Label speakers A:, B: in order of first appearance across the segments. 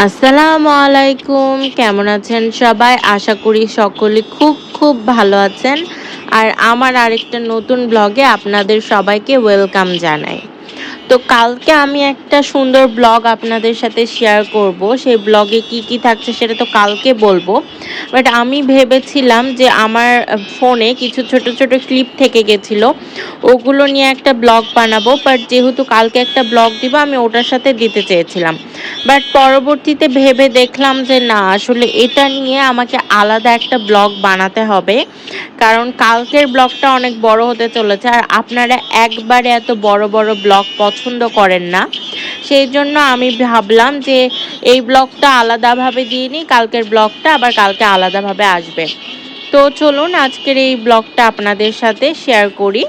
A: আসসালামু আলাইকুম, কেমন আছেন সবাই? আশা করি সকলে খুব খুব ভালো আছেন। আর আমার আরেকটা নতুন ব্লগে আপনাদের সবাইকে ওয়েলকাম জানাই। তো কালকে আমি একটা সুন্দর ব্লগ আপনাদের সাথে শেয়ার করব। সেই ব্লগে কি কি থাকছে সেটা তো কালকে বলবো। বাট আমি ভেবেছিলাম যে আমার ফোনে কিছু ছোট ছোট ক্লিপ থেকে গেছিলো, ওগুলো নিয়ে একটা ব্লগ বানাবো। বাট যেহেতু কালকে একটা ব্লগ দিব, আমি ওটার সাথে দিতে চেয়েছিলাম। বাট পরবর্তীতে ভেবে দেখলাম যে না, আসলে এটা নিয়ে আমাকে আলাদা একটা ব্লগ বানাতে হবে, কারণ কালকের ব্লগটা অনেক বড় হতে চলেছে আর আপনারা একবারে এত বড় বড় ব্লগ পছন্দ করেন না। সেই জন্য আমি ভাবলাম যে এই ব্লগটা আলাদাভাবে দিয়ে নিই, কালকের ব্লগটা আবার কালকে আলাদাভাবে আসবে। তো চলুন আজকের এই ব্লগটা আপনাদের সাথে শেয়ার করি।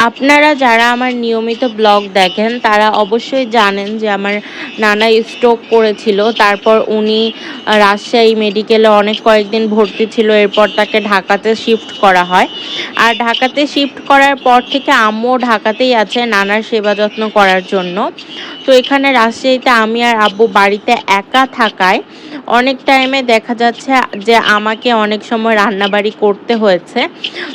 A: আপনারা যারা আমার নিয়মিত ব্লগ দেখেন তারা অবশ্যই জানেন যে আমার নানা স্ট্রোক করেছিল। তারপর উনি রাজশাহী মেডিকেলে অনেক কয়েকদিন ভর্তি ছিল, এরপর তাকে ঢাকাতে শিফট করা হয়। আর ঢাকাতে শিফট করার পর থেকে আম্মু ঢাকাতেই আছে নানার সেবা যত্ন করার জন্য। তো এখানে রাজশাহীতে আমি আর আব্বু বাড়িতে একা থাকায় অনেক টাইমে দেখা যাচ্ছে যে আমাকে অনেক সময় রান্নাবাড়ি করতে হয়েছে।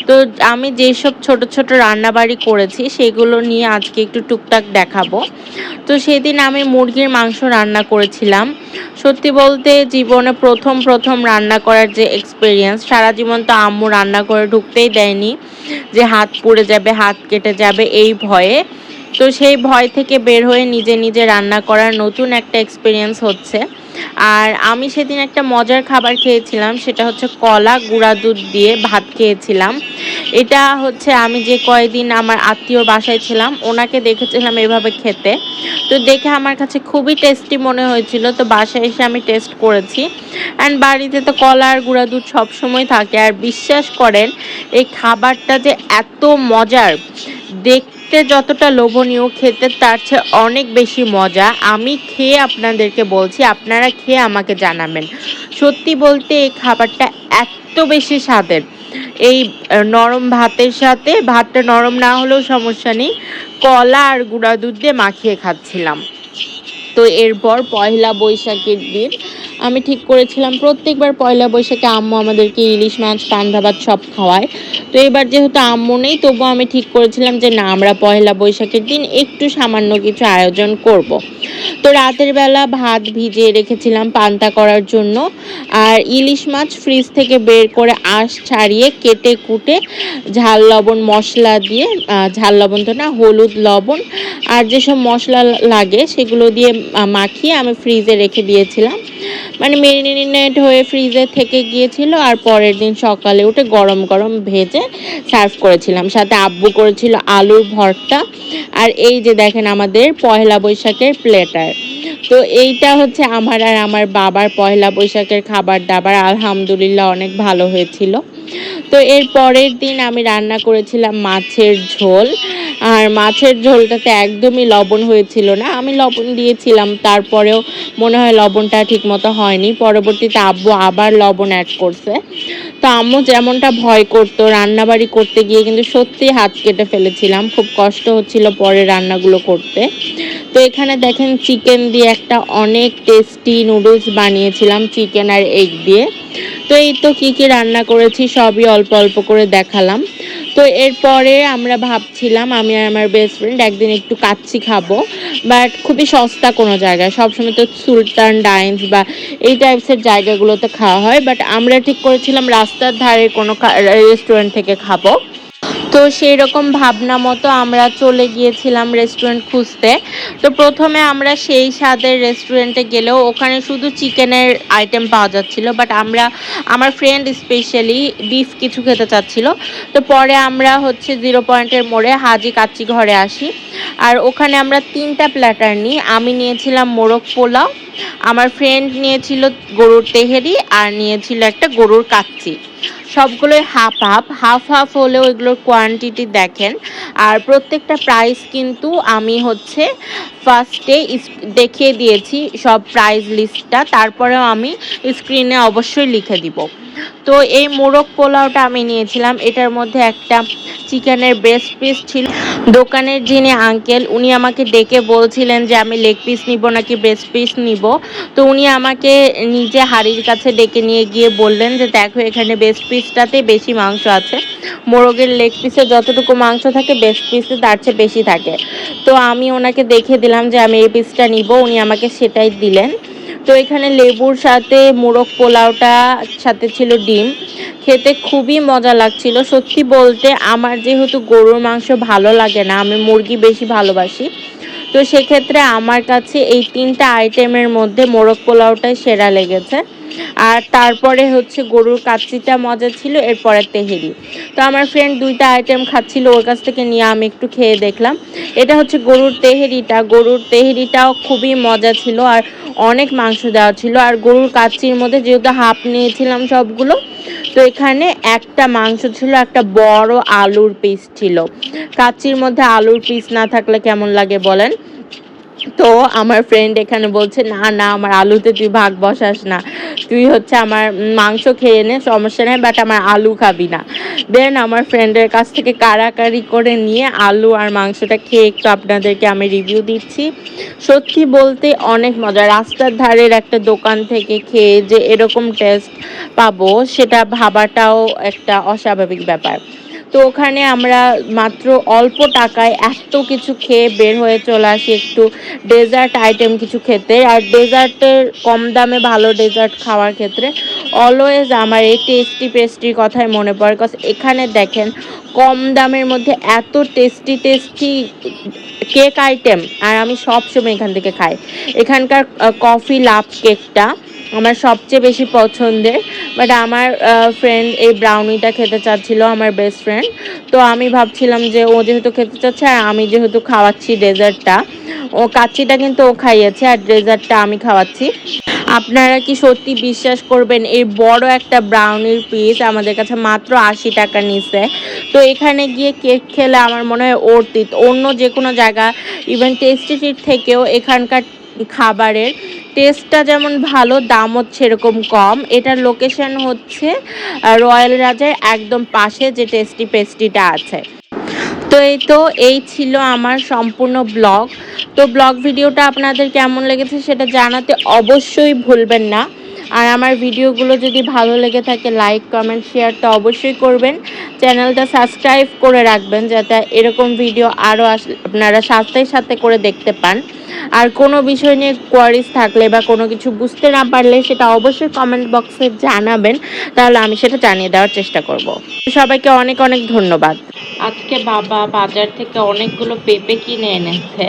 A: তো আমি যেসব ছোট ছোট রান্নাবাড়ি করেছি সেগুলো নিয়ে আজকে একটু টুকটাক দেখাবো। তো সেদিন আমি মুরগির মাংস রান্না করেছিলাম। সত্যি বলতে জীবনে প্রথম প্রথম রান্না করার যে এক্সপিরিয়েন্স, সারা জীবন তো আম্মু রান্না করে ঢুকতেই দেয়নি, যে হাত পুড়ে যাবে, হাত কেটে যাবে এই ভয়ে। তো সেই ভয় থেকে বের হয়ে নিজে নিজে রান্না করার নতুন একটা এক্সপিরিয়েন্স হচ্ছে। আর আমি সেদিন একটা মজার খাবার খেয়েছিলাম, সেটা হচ্ছে কলা গুঁড়া দুধ দিয়ে ভাত খেয়েছিলাম। এটা হচ্ছে আমি যে কয়দিন আমার আত্মীয়র বাসায় ছিলাম ওনাকে দেখেছিলাম এভাবে খেতে। তো দেখে আমার কাছে খুবই টেস্টি মনে হয়েছিল, তো বাসায় এসে আমি টেস্ট করেছি। অ্যান্ড বাড়িতে তো কলা আর গুঁড়া দুধ সবসময় থাকে। আর বিশ্বাস করেন এই খাবারটা যে এত মজার, দেখতে যতটা লোভনীয়, খেতে তার চেয়ে অনেক বেশি মজা। আমি খেয়ে আপনাদেরকে বলছি, আপনারা খেয়ে আমাকে জানাবেন। সত্যি বলতে এই খাবারটা এত বেশি স্বাদের। এই নরম ভাতের সাথে, ভাতটা নরম না হলেও সমস্যা নেই, কলা আর গুঁড়া দুধ দিয়ে মাখিয়ে খাচ্ছিলাম। তো এরপর পয়লা বৈশাখের দিন আমি ঠিক করেছিলাম, প্রত্যেকবার পয়লা বৈশাখে আম্মু আমাদেরকে ইলিশ মাছ, পান্তা ভাত সব খাওয়ায়। তো এবার যেহেতু আম্মু নেই, তবুও আমি ঠিক করেছিলাম যে না, আমরা পয়লা বৈশাখের দিন একটু সামান্য কিছু আয়োজন করব। তো রাতের বেলা ভাত ভিজিয়ে রেখেছিলাম পান্তা করার জন্য। আর ইলিশ মাছ ফ্রিজ থেকে বের করে আঁশ ছাড়িয়ে কেটে কুটে ঝাল লবণ মশলা দিয়ে, ঝাল লবণ তো না, হলুদ লবণ আর যেসব মশলা লাগে সেগুলো দিয়ে মাখিয়ে আমি ফ্রিজে রেখে দিয়েছিলাম। মানে মেরিনেট হয়ে ফ্রিজে থেকে গিয়েছিল। আর পরের দিন সকালে উঠে গরম গরম ভেজে সার্ভ করেছিলাম। সাথে আব্বু করেছিল আলুর ভর্তা। আর এই যে দেখেন আমাদের পয়লা বৈশাখের প্লেটার। তো এইটা হচ্ছে আমার আর আমার বাবার পয়লা বৈশাখের খাবার দাবার। আলহামদুলিল্লাহ অনেক ভালো হয়েছিল। তো এর পরের দিন আমি রান্না করেছিলাম মাছের ঝোল। আর মাছের ঝোলটাতে একদমই লবণ হয়েছিল না। আমি লবণ দিয়েছিলাম, তারপরেও মনে হয় লবণটা ঠিক মতো হয়নি। পরবর্তীতে আব্বু আবার লবণ অ্যাড করছে। তো আম্মু যেমনটা ভয় করতো রান্নাবাড়ি করতে গিয়ে, কিন্তু সত্যি হাত কেটে ফেলেছিলাম, খুব কষ্ট হচ্ছিল পরে রান্নাগুলো করতে। তো এখানে দেখেন চিকেন দিয়ে একটা অনেক টেস্টি নুডলস বানিয়েছিলাম, চিকেন আর এগ দিয়ে। তো এই তো কী কী রান্না করেছি সবই অল্প অল্প করে দেখালাম। তো এরপরে আমরা ভাবছিলাম আমি আর আমার বেস্ট ফ্রেন্ড একদিন একটু কাচ্চি খাবো, বাট খুবই সস্তা কোনো জায়গায়। সবসময় তো সুলতান ডাইন্স বা এই টাইপসের জায়গাগুলোতে খাওয়া হয়, বাট আমরা ঠিক করেছিলাম রাস্তার ধারে কোনো রেস্টুরেন্ট থেকে খাবো। তো সেই রকম ভাবনা মতো আমরা চলে গিয়েছিলাম রেস্টুরেন্ট খুঁজতে। তো প্রথমে আমরা সেই স্বাদের রেস্টুরেন্টে গেলেও ওখানে শুধু চিকেনের আইটেম পাওয়া যাচ্ছিল, বাট আমার ফ্রেন্ড স্পেশালি বিফ কিছু খেতে চাচ্ছিল। তো পরে আমরা হচ্ছে 0 পয়েন্টের মোড়ে হাজি কাচ্চি ঘরে আসি। আর ওখানে আমরা 3টা প্ল্যাটার নিই। আমি নিয়েছিলাম মোরগ পোলাও, আমার ফ্রেন্ড নিয়েছিল গরুর তেহেরি, আর নিয়েছিল একটা গরুর কাচ্চি। সবগুলোই হাফ হাফ হাফ হাফ হলেও এগুলোর কোয়ান্টিটি দেখেন। আর প্রত্যেকটা প্রাইস কিন্তু আমি হচ্ছে ফার্স্টে দেখিয়ে দিয়েছি সব প্রাইস লিস্টটা, তারপরেও আমি স্ক্রিনে অবশ্যই লিখে দিব। তো এই মোরগ পোলাওটা আমি নিয়েছিলাম। এটার মধ্যে একটা চিকেনের ব্রেস্ট পিস ছিল। দোকানের যিনি আঙ্কেল উনি আমাকে ডেকে বলছিলেন যে আমি লেগ পিস নিব নাকি ব্রেস্ট পিস নিব। তো উনি আমাকে নিজে হাঁড়ির কাছে ডেকে নিয়ে গিয়ে বললেন যে দেখো এখানে ব্রেস্ট পিসটাতে বেশি মাংস আছে, মোরগের লেগ পিসে যতটুকু মাংস থাকে ব্রেস্ট পিসে তার চেয়ে বেশি থাকে। তো আমি ওনাকে দেখে দিলাম যে আমি এই পিসটা নিব, উনি আমাকে সেটাই দিলেন। তো এখানে লেবুর সাথে মোরগ পোলাওটা সাথে ছিল ডিম। খেতে খুবই মজা লাগছিল। সত্যি বলতে আমার যেহেতু গরুর মাংস ভালো লাগে না, আমি মুরগি বেশি ভালোবাসি, তো সেক্ষেত্রে আমার কাছে এই 3টা আইটেমের মধ্যে মোরগ পোলাওটাই সেরা লেগেছে। আর তারপরে হচ্ছে গরুর কাচ্চিটা মজা ছিল, এরপরে তেহেরি। তো আমার ফ্রেন্ড 2টা আইটেম খাচ্ছিল, ওর কাছ থেকে নিয়ে আমি একটু খেয়ে দেখলাম। এটা হচ্ছে গরুর তেহেরিটাও খুবই মজা ছিল, আর অনেক মাংস দেওয়া ছিল। আর গরুর কাচ্চির মধ্যে যেহেতু হাফ নিয়েছিলাম সবগুলো, তো এখানে একটা মাংস ছিল, একটা বড় আলুর পিস ছিল। কাচ্চির মধ্যে আলুর পিস না থাকলে কেমন লাগে বলেন? তো আমার ফ্রেন্ড এখানে বলছে না না, আমার আলুতে তুই ভাগ বসাস না, তুই হচ্ছে আমার মাংস খেয়ে নে, সমস্যা নেই, বাট আমার আলু খাবি না। দেন আমার ফ্রেন্ডের কাছ থেকে কাড়াকাড়ি করে নিয়ে আলু আর মাংসটা খেয়ে একটু আপনাদেরকে আমি রিভিউ দিচ্ছি। সত্যি বলতে অনেক মজা। রাস্তার ধারের একটা দোকান থেকে খেয়ে যে এরকম টেস্ট পাবো সেটা ভাবাটাও একটা অস্বাভাবিক ব্যাপার। তো ওখানে আমরা মাত্র অল্প টাকায় এত কিছু খেয়ে বের হয়ে চলে আসি একটু ডেজার্ট আইটেম কিছু খেতে। আর ডেজার্টের কম দামে ভালো ডেজার্ট খাওয়ার ক্ষেত্রে অলওয়েজ আমার এই টেস্টি পেস্ট্রির কথাই মনে পড়ে। কজ এখানে দেখেন কম দামের মধ্যে এত টেস্টি টেস্টি কেক আইটেম, আর আমি সবসময় এখান থেকে খাই। এখানকার কফি লাভ কেকটা আমার সবচেয়ে বেশি পছন্দের। বাট আমার ফ্রেন্ড এই ব্রাউনিটা খেতে চাচ্ছিল, আমার বেস্ট ফ্রেন্ড। তো আমি ভাবছিলাম যে ও যেহেতু খেতে চাচ্ছে আর আমি যেহেতু খাওয়াচ্ছি ডেজার্টটা, ও কাচ্চিটা কিন্তু ও খাইয়েছে আর ডেজার্টটা আমি খাওয়াচ্ছি। আপনারা কি সত্যি বিশ্বাস করবেন, এই বড় একটা ব্রাউনির পিস আমাদের কাছে মাত্র 80 টাকা নিছে। তো এখানে গিয়ে কেক খেলে আমার মনে হয় অর্থিত। অন্য যে কোনো জায়গা ইভেন টেস্টি ট্রিট থেকেও এখানকার খাবারের টেস্টটা যেমন ভালো, দামও সেরকম কম। এটার লোকেশন হচ্ছে রয়্যাল রাজের একদম পাশে যে টেস্টি পেস্ট্রিটা আছে। তো এই ছিল আমার সম্পূর্ণ ব্লগ। তো ব্লগ ভিডিওটা আপনাদের কেমন লেগেছে সেটা জানাতে অবশ্যই ভুলবেন না। আর আমার ভিডিওগুলো যদি ভালো লেগে থাকে লাইক কমেন্ট শেয়ার তো অবশ্যই করবেন। চ্যানেলটা সাবস্ক্রাইব করে রাখবেন যাতে এরকম ভিডিও আরও আপনারা সাথে সাথে করে দেখতে পান। আর কোনো বিষয় নিয়ে কোয়ারিজ থাকলে বা কোনো কিছু বুঝতে না পারলে সেটা অবশ্যই কমেন্ট বক্সে জানাবেন, তাহলে আমি সেটা জানিয়ে দেওয়ার চেষ্টা করব। সবাইকে অনেক অনেক ধন্যবাদ। আজকে বাবা বাজার থেকে অনেকগুলো পেঁপে কিনে এনেছে।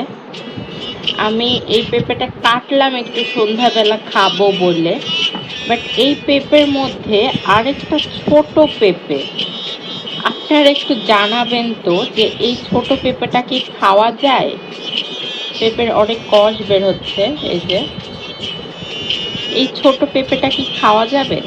A: আমি এই পেঁপেটা কাটলাম একটু সন্ধ্যাবেলা খাবো বলে, বাট এই পেঁপের মধ্যে আরেকটা ছোট পেঁপে। আপনারা একটু জানাবেন তো যে এই ছোট পেঁপেটা কি খাওয়া যায়? পেঁপের অনেক কষ বের হচ্ছে, এই যে এই ছোট পেঁপেটা কি খাওয়া যাবে?